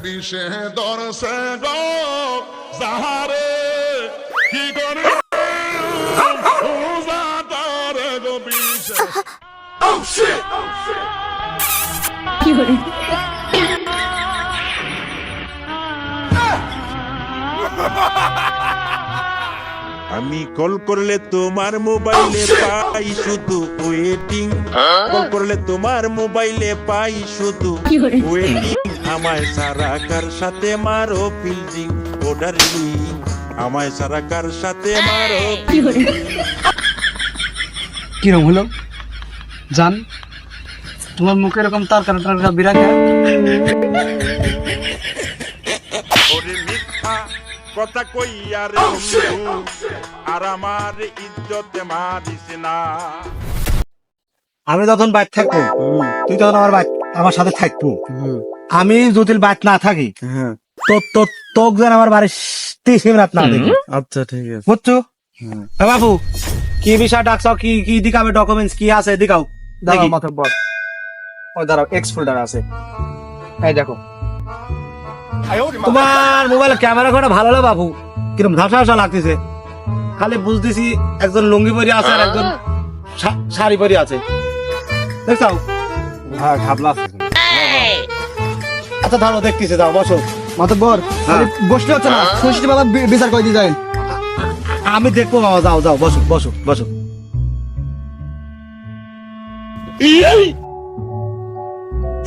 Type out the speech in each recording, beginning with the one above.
বিষে দরসে গো যাহারে কি করে যাতারে গো বিষে আমি কল করলে তোমার মোবাইলে পাই শুধু ওয়েটিং, কল করলে তোমার মোবাইলে পাই শুধু ওয়েটিং। আমায় সারা কার সাথে মারো ফিল্ডিং, ও ডার্লিং আমায় সারা কার সাথে মারো। কিরম হলো জান, তোমার মুখে এরকম তারকা বিরাগে ওরে মিথ্যা কথা কইয়া রে বন্ধু, আর আমার ইজ্জতে মারিস না। আমি যখন বাইক থাকবো তুই তখন আমার সাথে থাকবো। আমি যদি বাইক না থাকি তোক যেন আমার বাড়ির রাত না দেখি। আচ্ছা ঠিক আছে, বুঝছো? বাবু কি বিষয় ডাকছ, কি কি দিকাবে, ডকুমেন্টস কি আছে দিকাও। দাঁড়াও মাতব্বর, ওই দাঁড়াও এক্স ফোল্ডার আছে, এই দেখো। তোমার মোবাইলের ক্যামেরা কটা ভালো না বাবু, কিরম ঝাপসা ঝাপসা লাগতেছে। খালি বুঝতেছি একজন লুঙ্গি পরি আছে আর একজন শাড়ি পরি আছে, দেখছো? হ্যাঁ ঘাবলা। আচ্ছা ধরো দেখতেছে, যাও বসো। মাতব্বর বসতে হচ্ছে না, খুশি বাবা বিচার করে দিয়ে যায়। আমি দেখবো বাবা, যাও যাও বসো বসো বসো।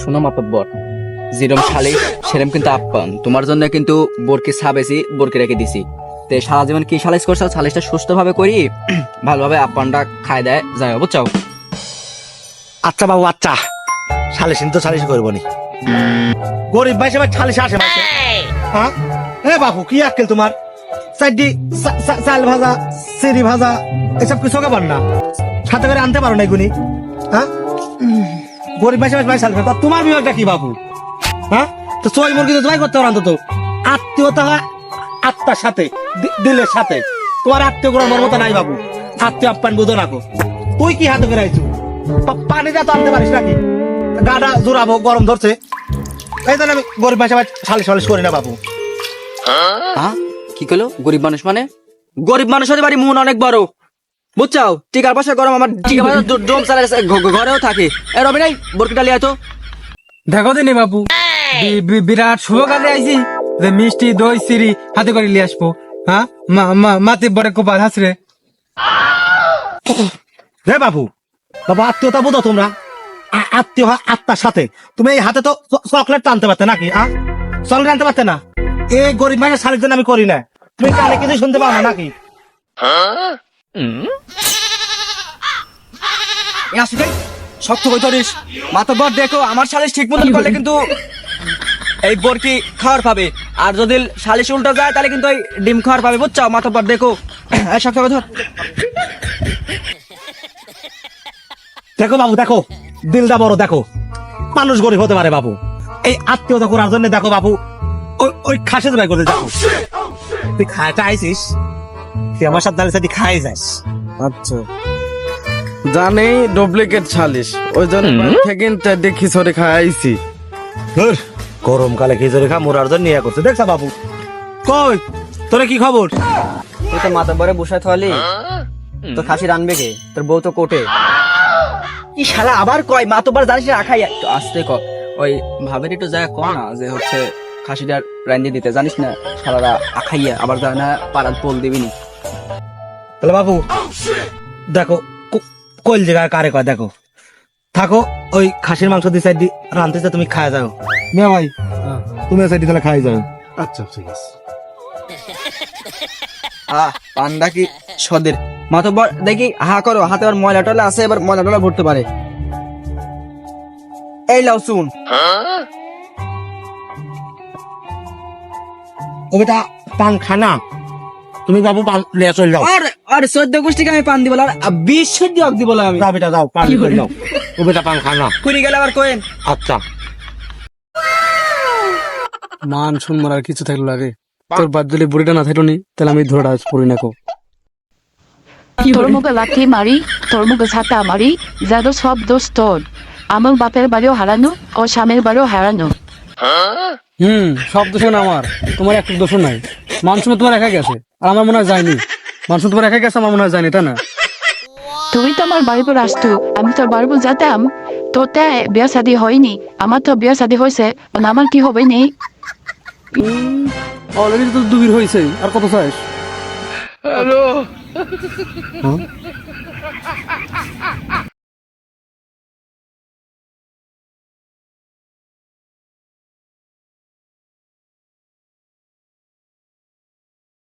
শোনো মাতব্বর, যেরম সালিশ সেরম কিন্তু আপ্যায়ন। তোমার জন্য কিন্তু বোরকে ছাবেছি, বোরকে রেখে দিছি। তে সারা জীবন কি সালিশ করছো, সালিশটা সুস্থ ভাবে করি, ভালোভাবে আপ্যায়নটা খায় দেয় যাই, বুঝছো? আচ্ছা বাবু আচ্ছা, সালিশ তো সালিশ করবো নি, গরিব ভাই সবাই সালিশ আসে মাসে। হ্যাঁ এ বাবু কি আক্কেল তোমার, চারটি চাল ভাজা সিঁড়ি ভাজা এসব কিছু খাবার না, সাথে করে আনতে পারো না এগুনি। হ্যাঁ গরিব ভাই সবাই সালিশ করে, তোমার বিভাগটা কি বাবু? হ্যাঁ তো চই মুরগি তো তোমায় করতে পারো অন্তত। আত্মীয়তা হয় আত্মার সাথে, দিলের সাথে। তোমার আত্মীয় করার মর্মতা নাই বাবু, আত্মীয় আপ্যায়ন বুঝো রাখো। তুই কি হাতে করে আইছু, পানিটা তো আনতে পারিস নাকি? গাটা জোরাবো, গরম ধরছে, এই জন্য আমি গরিব ভাই সবাই সালিশ সালিশ করি না বাবু। হ্যাঁ কি করলো গরিব মানুষ মানে? গরিব মানুষ হতে পারি, মন অনেক বড়, বুঝছাও? টিকার পয়সা গরম, আমার টিকা পয়সা ড্রোম চালায় ঘরেও থাকে। এ রবি নাই বোরকেটা লিয়া তো। দেখো দিনি বাবু, বিরাট শুভ কাজে আইছি যে মিষ্টি দই সিঁড়ি হাতে করে নিয়ে আসবো। হ্যাঁ মাতি বড় কোপার হাসরে রে বাবু, বাবু আত্মীয়তা বোধ তোমরা, আত্মীয় হয় আত্মার সাথে। তুমি এই হাতে তো চকলেট আনতে পারতে নাকি? চকলেট আনতে পারতে না? এই গরিব ভাইয়ের শাড়ির জন্য আমি করি না, তুমি কানে কিছু শুনতে পাও না নাকি? শক্ত হয়ে ধরিস মাতব্বর, দেখো আমার সালিশ ঠিক মতো করলে কিন্তু এই বোরকি খাওয়ার পাবে, আর যদি সালিশ উল্টো যায় তাহলে কিন্তু ওই ডিম খাওয়ার পাবে, বুঝছো? মাতব্বর দেখো, শক্ত করে ধর। দেখো বাবু দেখো, দিলটা বড় দেখো, মানুষ গরিব হতে পারে বাবু। এই আত্মীয়তা করার জন্য দেখো বাবু, ওই খাসে জবাই করতে দেখো। তুই খাইতে আইসিস, তুই আমার সাথে দাঁড়িয়ে খাই যাস। আচ্ছা জানি ডুপ্লিকেট সালিশ, ওই জন্য দেখি সরে খাইছি। গরমকালে খিচুড়ি খা মোরার জন্য নিয়ে করছে, দেখছা বাবু? কই তোরে কি খবর? তুই তো মাতব্বরে বসে থাকলি, তো খাসি রানবে কে? তোর বউ তো কোটে। কি শালা আবার কয় মাতব্বর জানিস রাখাই, একটু আস্তে ক। ওই ভাবের একটু যায় ক না যে হচ্ছে খাসিটার রান্দি দিতে, জানিস না শালারা আখাইয়া আবার যায় না পাড়ার পোল দিবিনি। তাহলে বাবু দেখো কইল জায়গায় কারে কয় দেখো, থাকো ওই খাসির মাংস দিয়ে সাইড রানতেছে, তুমি খায় যাও। মিয়া ভাই তুমি সাইড তাহলে খাই যাও। আচ্ছা ঠিক আছে। পান্ডা কি সদের মাতব্বর দেখি হা করো, হাতে আবার ময়লা টয়লা আছে, এবার ময়লা টয়লা ভরতে পারে। এই লাও শুন, ও বেটা পান খানা, তুমি বাবু পান নিয়ে চলে যাও। আর 14 গোষ্ঠীকে আমি পান দিব, আর 20 দিয়ক দিব আমি। যাও বেটা যাও, পান করে যাও। ও বেটা পান খানা। কুড়ি গেলে আবার কোয়েন। আচ্ছা মান শুনবার আর কিছু থাকলো আগে, তোর বাদ দিলে বুড়িটা না থাকলো নি, তাহলে আমি ধরে পড়ি না কো। তোর মুখে লাথি মারি, তোর মুখে ছাতা মারি, যাদের সব দোষ তোর। আমার বাপের বাড়িও হারানো ও স্বামীর বাড়িও হারানো, সব দোষ না আমার, তোমার একটু দোষ নাই। মানুষ তোমার একা গেছে, আর আমার মনে হয় যায়নি। মানুষ তোমার একা গেছে, আমার মনে হয় যায়নি, তাই না? তুই তো আমার বাড়িতে আসতো, আমি তোর বাড়িতে যেতাম। তোতে বিয়া শাদী হয়নি, আমার তো বিয়া শাদী হয়েছে, আমার কি হবে নি? অলরেডি তো 2 হয়েছে, আর কত চাস?